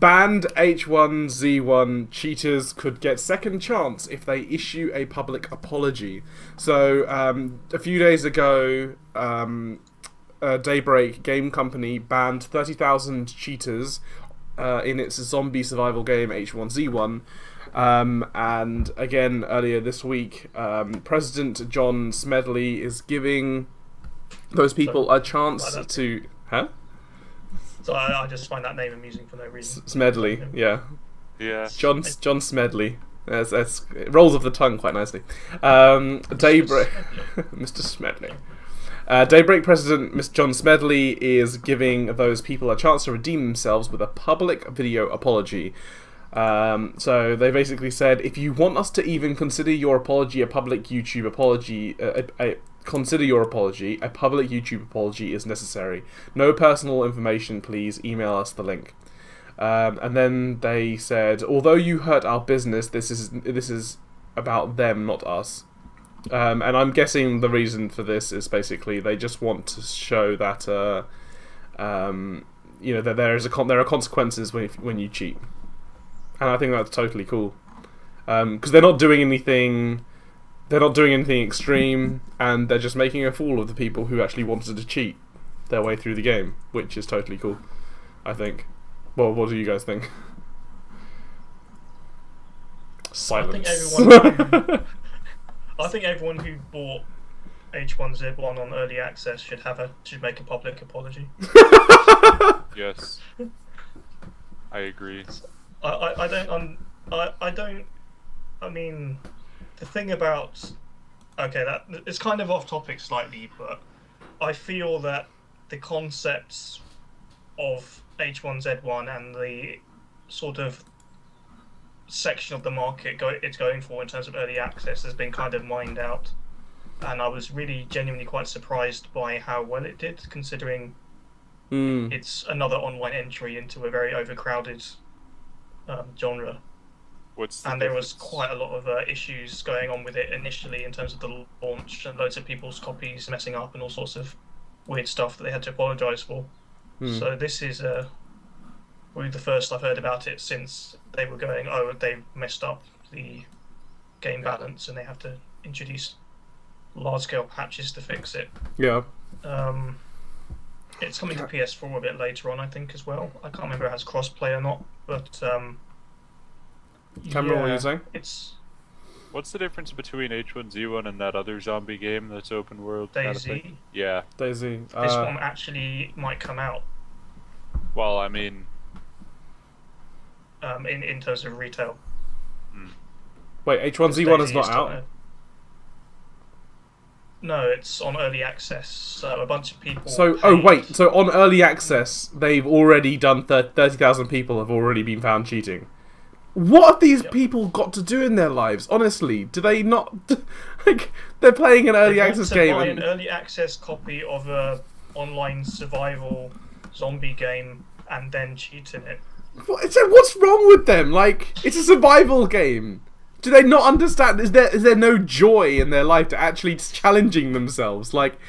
banned H1Z1 cheaters could get second chance if they issue a public apology. So a few days ago, Daybreak Game Company banned 30,000 cheaters in its zombie survival game H1Z1. And again, earlier this week, President John Smedley is giving those people a chance to... Huh? So I just find that name amusing for no reason. Smedley, yeah. Yeah. John Smedley. It rolls off the tongue quite nicely. Daybreak... Mr. Smedley. Daybreak President Mr. John Smedley is giving those people a chance to redeem themselves with a public video apology. So they basically said, if you want us to even consider your apology a public YouTube apology, consider your apology, a public YouTube apology is necessary. No personal information, please email us the link. And then they said, although you hurt our business, this is about them, not us. And I'm guessing the reason for this is basically they just want to show that you know, that there are consequences when you cheat. And I think that's totally cool, because they're not doing anything. They're not doing anything extreme, and they're just making a fool of the people who actually wanted to cheat their way through the game, which is totally cool, I think. Well, what do you guys think? Silence. I think everyone who bought H1Z1 on early access should make a public apology. Yes, I agree. I mean, the thing about... Okay, that it's kind of off topic slightly, but I feel that the concepts of H1Z1 and the sort of section of the market it's going for in terms of early access has been kind of mined out. And I was really genuinely quite surprised by how well it did, considering it's another online entry into a very overcrowded genre. And there was quite a lot of issues going on with it initially in terms of the launch, and loads of people's copies messing up and all sorts of weird stuff that they had to apologise for. So this is probably the first I've heard about it since they were going, oh, they messed up the game balance and they have to introduce large-scale patches to fix it. Yeah. It's coming to PS4 a bit later on, I think, as well. I can't remember if it has cross-play or not, but... Cameron, what were you saying? What's the difference between H1Z1 and that other zombie game that's open world? DayZ? Yeah. DayZ. This one actually might come out. Well, I mean... in terms of retail. Wait, H1Z1 is not out? No, it's on early access, so a bunch of people... So, oh wait, so on early access, they've already done 30,000 people have already been found cheating. What have these people got to do in their lives? Honestly, do they not... like, they're playing an early access game. Buy an early access copy of a online survival zombie game and then cheat in it. What's wrong with them? Like, it's a survival game. Do they not understand? Is there no joy in their life to actually challenging themselves? Like,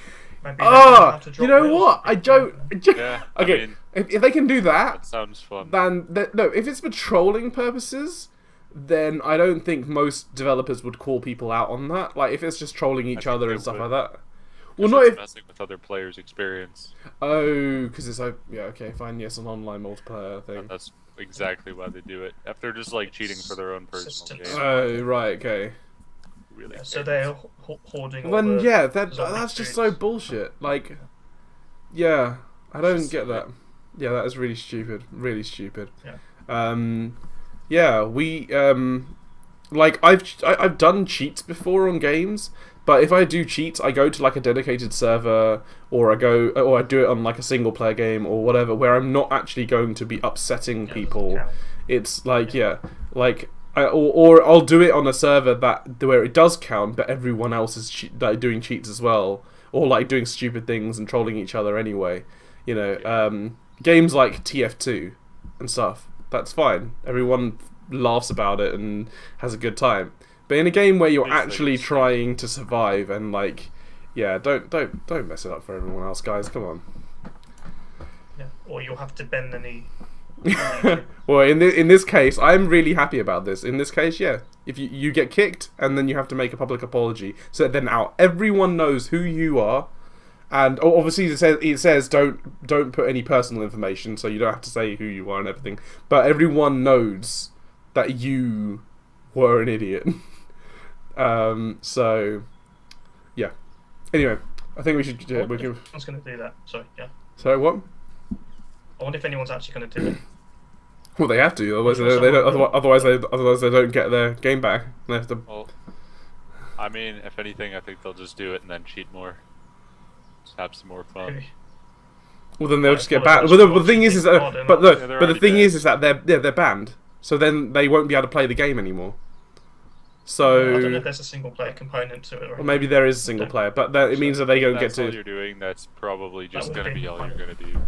you know what? I don't. Yeah, okay, I mean, if they can do that, sounds fun. Then no. If it's for trolling purposes, then I don't think most developers would call people out on that. Like, if it's just trolling each other and stuff like that. Well, not if messing with other players' experience. Oh, because it's yeah, okay, fine, yes, an online multiplayer thing. And that's exactly why they do it. If they're just like cheating for their own personal gain. Oh, right, okay. Really? So they're hoarding. Well, then yeah, that's just so bullshit. Like, yeah, I don't get that. Yeah, that is really stupid. Really stupid. Yeah. Yeah, we like I've done cheats before on games. But if I do cheats, I go to like a dedicated server, or I do it on like a single player game or whatever, where I'm not actually going to be upsetting people. It's like like or I'll do it on a server where it does count, but everyone else is doing cheats as well, or like doing stupid things and trolling each other anyway. You know, games like TF2 and stuff. That's fine. Everyone laughs about it and has a good time. But in a game where you're actually trying to survive and like, yeah, don't mess it up for everyone else, guys. Come on. Yeah, or you'll have to bend the knee Well, in this case, I'm really happy about this. In this case, yeah, if you get kicked and then you have to make a public apology, so that then now everyone knows who you are, and obviously it says don't put any personal information, so you don't have to say who you are and everything, but everyone knows that you were an idiot. So yeah. Anyway, I think we should. I wonder if anyone's going to do that. Sorry, yeah. So what? I wonder if anyone's actually going to do it. Well, they have to, otherwise they don't. Otherwise they don't get their game back. They have to. Well, I mean, if anything, I think they'll just do it and then cheat more. Just have some more fun. Well, then they'll just get banned. But the thing is that the thing is that they're banned. So then they won't be able to play the game anymore. So I don't know if there's a single player component to it. Or maybe there is a single player, but it means that they don't get to. That's all you're doing. That's probably just going to be all you're going to do.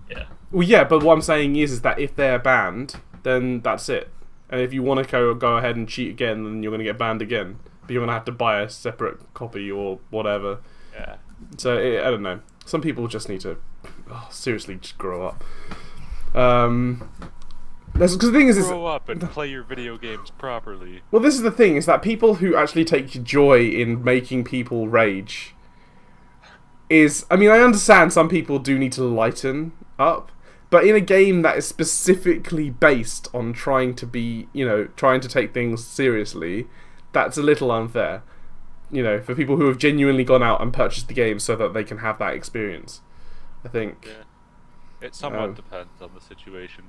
Yeah. Well, yeah, but what I'm saying is that if they're banned, then that's it. And if you want to go ahead and cheat again, then you're going to get banned again. But you're going to have to buy a separate copy or whatever. Yeah. So I don't know. Some people just need to seriously just grow up. Because the thing is, grow up and play your video games properly. Well, this is the thing: is that people who actually take joy in making people rage. I mean, I understand some people do need to lighten up, but in a game that is specifically based on trying to be, trying to take things seriously, that's a little unfair. For people who have genuinely gone out and purchased the game so that they can have that experience. I think. Yeah. It somewhat depends on the situation.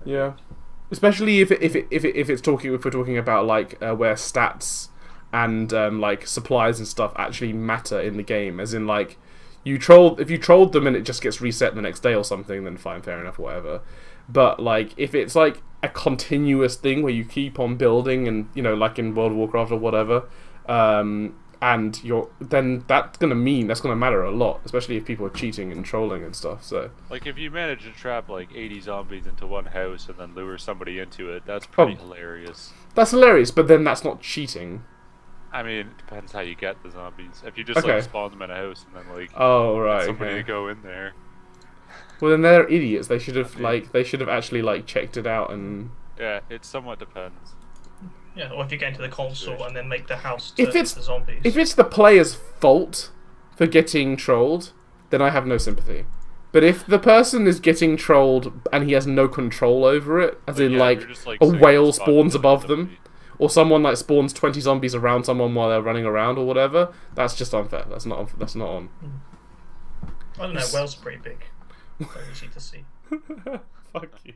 Yeah, especially if we're talking about like where stats and like supplies and stuff actually matter in the game, as in like if you trolled them and it just gets reset the next day or something, then fine, fair enough, whatever. But like if it's like a continuous thing where you keep on building and like in World of Warcraft or whatever, and then that's gonna matter a lot, especially if people are cheating and trolling and stuff. So like if you manage to trap like 80 zombies into one house and then lure somebody into it, that's pretty hilarious. That's hilarious, but then that's not cheating. I mean, it depends how you get the zombies. If you just like spawn them in a house and then like get somebody to go in there. Well, then they're idiots. They should have actually like checked it out and. Yeah, it somewhat depends. Yeah, or if you get into the console and then make the house to the zombies. If it's the player's fault for getting trolled, then I have no sympathy. But if the person is getting trolled and he has no control over it, as in like a whale spawns above them, or someone like spawns 20 zombies around someone while they're running around or whatever, that's just unfair. That's not on. I don't know. Whales are pretty big. So easy to see. Fuck you.